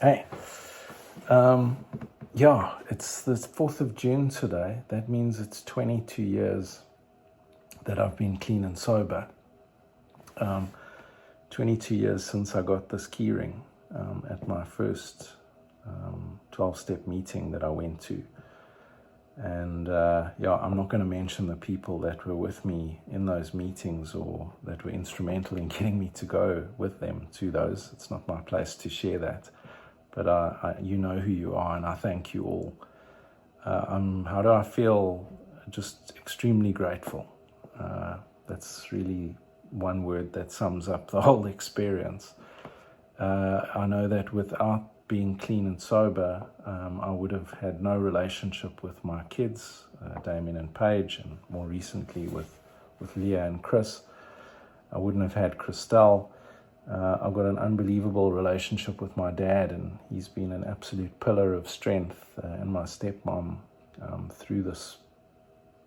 Hey, it's the 4th of June today. That means it's 22 years that I've been clean and sober. 22 years since I got this keyring at my first 12-step meeting that I went to. And I'm not going to mention the people that were with me in those meetings or that were instrumental in getting me to go with them to those. It's not my place to share that. But you know who you are, and I thank you all. How do I feel? Just extremely grateful. That's really one word that sums up the whole experience. I know that without being clean and sober, I would have had no relationship with my kids, Damien and Paige, and more recently with Leah and Chris. I wouldn't have had Christelle. I've got an unbelievable relationship with my dad, and he's been an absolute pillar of strength, and my stepmom through this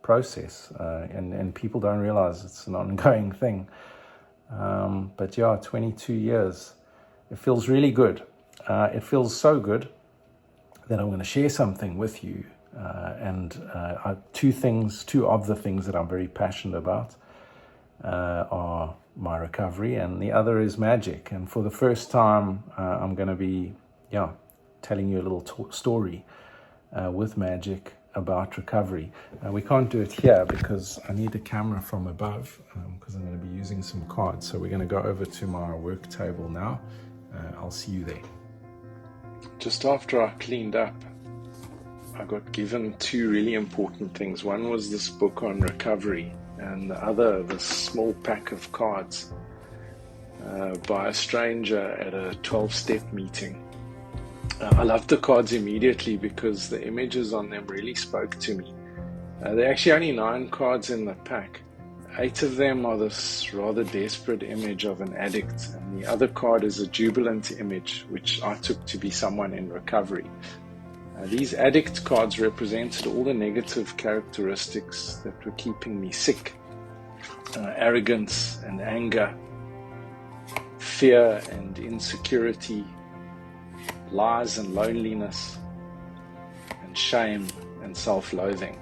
process. And people don't realize it's an ongoing thing. 22 years. It feels really good. It feels so good that I'm going to share something with you. Two of the things that I'm very passionate about are my recovery, and the other is magic. And for the first time, I'm going to be telling you a little story with magic about recovery. We can't do it here because I need a camera from above because I'm going to be using some cards. So we're going to go over to my work table now. I'll see you there. Just after I cleaned up, I got given two really important things. One was this book on recovery, and the other, this small pack of cards by a stranger at a 12-step meeting. I loved the cards immediately because the images on them really spoke to me. There are actually only 9 cards in the pack. 8 of them are this rather desperate image of an addict, and the other card is a jubilant image, which I took to be someone in recovery. These addict cards represented all the negative characteristics that were keeping me sick. Arrogance and anger, fear and insecurity, lies and loneliness, and shame and self-loathing.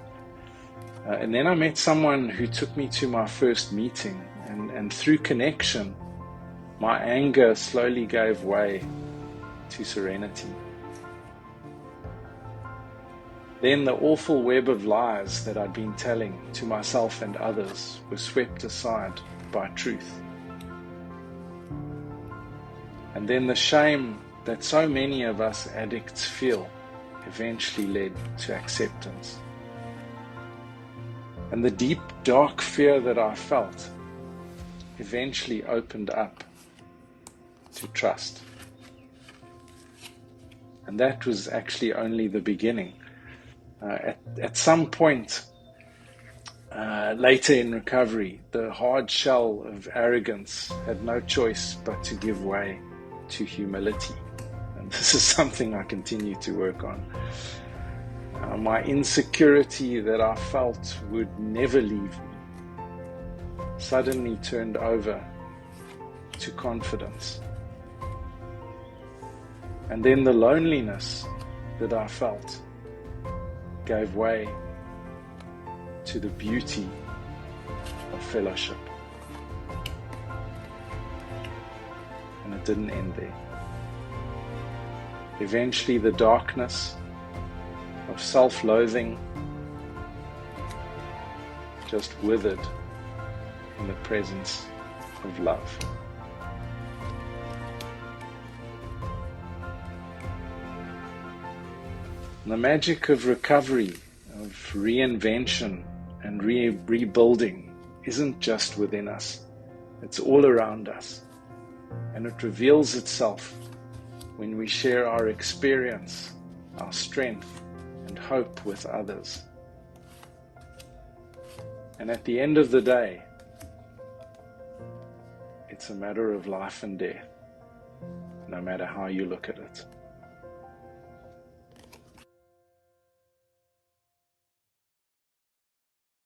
And then I met someone who took me to my first meeting, and through connection, my anger slowly gave way to serenity. Then the awful web of lies that I'd been telling to myself and others was swept aside by truth. And then the shame that so many of us addicts feel eventually led to acceptance. And the deep, dark fear that I felt eventually opened up to trust. And that was actually only the beginning. At some point later in recovery, the hard shell of arrogance had no choice but to give way to humility. And this is something I continue to work on. My insecurity that I felt would never leave me suddenly turned over to confidence. And then the loneliness that I felt gave way to the beauty of fellowship. And it didn't end there. Eventually, the darkness of self-loathing just withered in the presence of love. And the magic of recovery, of reinvention and rebuilding isn't just within us, it's all around us. And it reveals itself when we share our experience, our strength, and hope with others. And at the end of the day, it's a matter of life and death, no matter how you look at it.